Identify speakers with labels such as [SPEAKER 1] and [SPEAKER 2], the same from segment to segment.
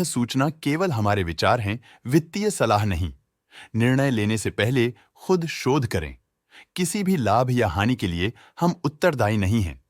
[SPEAKER 1] सूचना केवल हमारे विचार हैं, वित्तीय सलाह नहीं। निर्णय लेने से पहले खुद शोध करें। किसी भी लाभ या हानि के लिए हम उत्तरदायी नहीं हैं।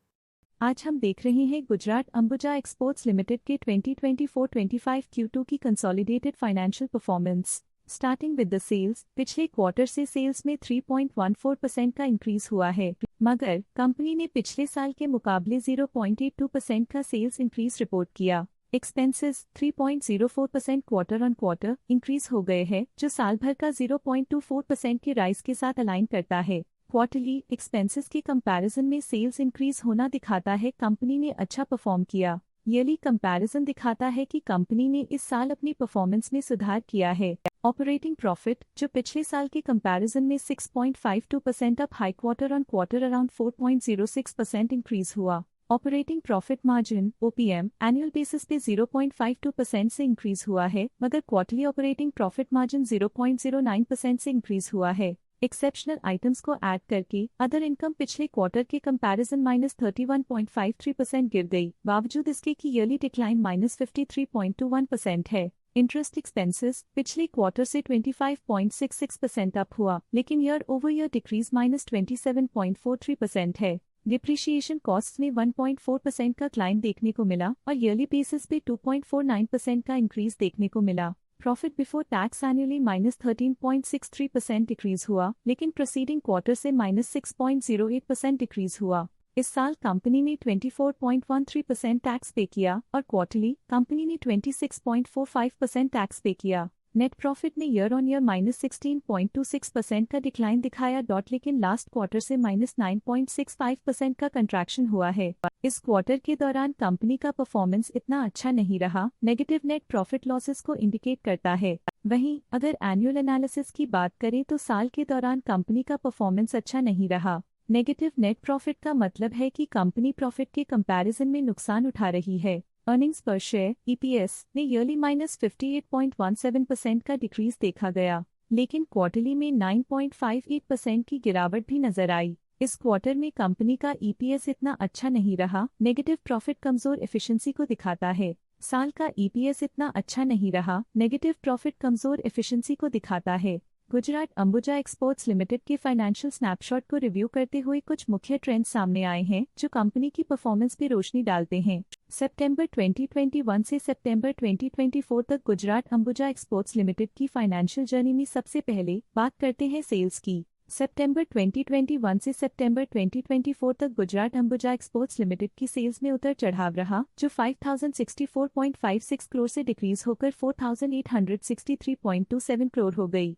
[SPEAKER 2] आज हम देख रहे हैं गुजरात अंबुजा एक्सपोर्ट्स लिमिटेड के 2024-25 Q2 की consolidated financial performance. Starting with the sales, पिछले क्वार्टर से सेल्स में 3.14% का इंक्रीज हुआ है, मगर कंपनी ने पिछले साल के मुकाबले 0.82% का सेल्स इंक्रीज रिपोर्ट किया। Expenses 3.04% quarter on quarter increase हो गए हैं, जो साल भर का 0.24% के राइज के साथ अलाइन करता है। क्वार्टरली एक्सपेंसेस के कंपैरिजन में सेल्स इंक्रीज होना दिखाता है कंपनी ने अच्छा परफॉर्म किया। ईयरली कंपैरिजन दिखाता है कि कंपनी ने इस साल अपनी परफॉर्मेंस में सुधार किया है। ऑपरेटिंग प्रॉफिट, जो पिछले साल के कंपैरिजन में 6.52% up high quarter on quarter around 4.06% increase हुआ। Operating profit margin OPM annual basis पे 0.52% से इंक्रीज हुआ है, मगर क्वार्टरली ऑपरेटिंग प्रॉफिट मार्जिन 0.09% से इंक्रीज हुआ है। एक्सेप्शनल आइटम्स को ऐड करके अदर इनकम पिछले क्वार्टर के कंपैरिजन -31.53% गिर गई, बावजूद इसके कि ईयरली डिक्लाइन -53.21% है। इंटरेस्ट एक्सपेंसेस पिछले क्वार्टर से 25.66% अप हुआ, लेकिन ईयर ओवर ईयर डिक्रीज -27.43% है। डिप्रिशिएशन कॉस्ट में 1.4% का क्लाइम देखने को मिला और ईयरली बेसिस पे 2.49% का इंक्रीज देखने को मिला। Profit before tax annually -13.63% decrease हुआ, लेकिन प्रीसीडिंग क्वार्टर से -6.08% डिक्रीज हुआ। इस साल कंपनी ने 24.13% टैक्स पे किया और क्वार्टरली कंपनी ने 26.45% टैक्स पे किया। नेट प्रॉफिट ने ईयर ऑन ईयर -16.26% का डिक्लाइन दिखाया, लेकिन लास्ट क्वार्टर से -9.65% का कंट्रैक्शन हुआ है। इस क्वार्टर के दौरान कंपनी का परफॉर्मेंस इतना अच्छा नहीं रहा, नेगेटिव नेट प्रॉफिट लॉसेस को इंडिकेट करता है। वहीं अगर एनुअल एनालिसिस की बात करें तो साल के दौरान कंपनी का परफॉर्मेंस अच्छा नहीं रहा। नेगेटिव नेट प्रॉफिट का मतलब है कि कंपनी प्रॉफिट के कंपैरिजन में नुकसान उठा रही है। अर्निंग्स पर शेयर EPS ने ईयरली -58.17% का डिक्रीज देखा गया, लेकिन क्वार्टरली में 9.58% की गिरावट भी नजर आई। इस क्वार्टर में कंपनी का EPS इतना अच्छा नहीं रहा, नेगेटिव प्रॉफिट कमजोर एफिशिएंसी को दिखाता है। साल का EPS इतना अच्छा नहीं रहा, नेगेटिव प्रॉफिट कमजोर एफिशिएंसी को दिखाता है। गुजरात अंबुजा एक्सपोर्ट्स लिमिटेड के फाइनेंशियल स्नैपशॉट को रिव्यू करते हुए कुछ मुख्य ट्रेंड्स सामने आए हैं, जो कंपनी की परफॉर्मेंस पर रोशनी डालते हैं। सितंबर 2021 से सितंबर 2024 तक गुजरात अंबुजा एक्सपोर्ट्स लिमिटेड की फाइनेंशियल जर्नी में सबसे पहले बात करते हैं सेल्स की। सितंबर 2021 से सितंबर 2024 तक गुजरात अंबुजा एक्सपोर्ट्स लिमिटेड की सेल्स में उतर चढ़ाव रहा, जो 5064.56 करोड़ से डिक्रीज होकर 4863.27 करोड़ हो गई।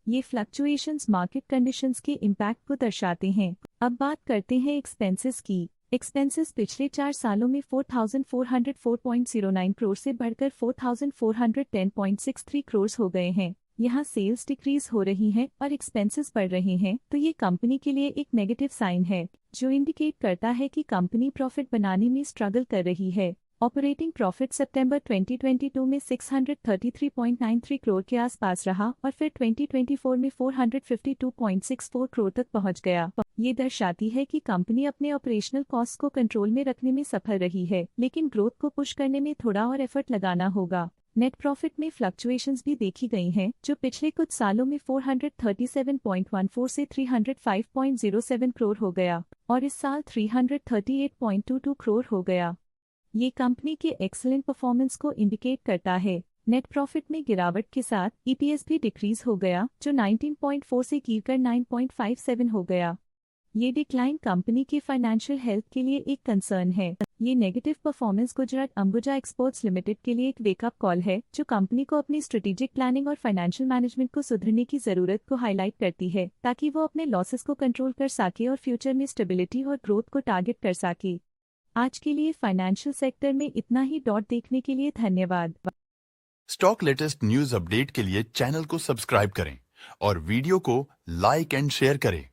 [SPEAKER 2] ये फ्लक्चुएशंस मार्केट कंडीशंस के इम्पैक्ट को दर्शाते हैं। अब बात करते हैं एक्सपेंसेस की। एक्सपेंसेस पिछले 4 सालों में 4404.09 करोड़ से बढ़कर 4410.63 करोड़ हो गए हैं। यहाँ सेल्स डिक्रीज हो रही हैं और एक्सपेंसेस बढ़ रहे हैं, तो ये कंपनी के लिए एक नेगेटिव साइन है, जो इंडिकेट करता है कि कंपनी प्रॉफिट बनाने में स्ट्रगल कर रही है। ऑपरेटिंग प्रॉफिट सितंबर 2022 में 633.93 करोड़ के आसपास रहा और फिर 2024 में 452.64 करोड़ तक पहुंच गया। ये दर्शाती है कि कंपनी अपने ऑपरेशनल कॉस्ट को कंट्रोल में रखने में सफल रही है, लेकिन ग्रोथ को पुश करने में थोड़ा और एफर्ट लगाना होगा। नेट प्रॉफिट में फ्लक्चुएशंस भी देखी गई हैं, जो पिछले कुछ सालों में 437.14 से 305.07 करोड़ हो गया और इस साल 338.22 करोड़ हो गया। ये कंपनी के एक्सीलेंट परफॉर्मेंस को इंडिकेट करता है। नेट प्रॉफिट में गिरावट के साथ EPS भी डिक्रीज हो गया, जो 19.4 से गिरकर 9.57 हो गया। ये डिक्लाइन कंपनी के फाइनेंशियल हेल्थ के लिए एक कंसर्न है। ये negative performance Gujarat Ambuja exports limited के लिए एक वेकअप कॉल है, जो कंपनी को अपनी स्ट्रेटेजिक प्लानिंग और फाइनेंशियल मैनेजमेंट को सुधरने की जरूरत को हाईलाइट करती है, ताकि वो अपने लॉसेस को कंट्रोल कर सके और फ्यूचर में स्टेबिलिटी और ग्रोथ को टारगेट कर सके। आज के लिए फाइनेंशियल सेक्टर में इतना ही। देखने के लिए धन्यवाद।
[SPEAKER 1] स्टॉक लेटेस्ट न्यूज अपडेट के लिए चैनल को सब्सक्राइब करें और वीडियो को लाइक एंड शेयर करें।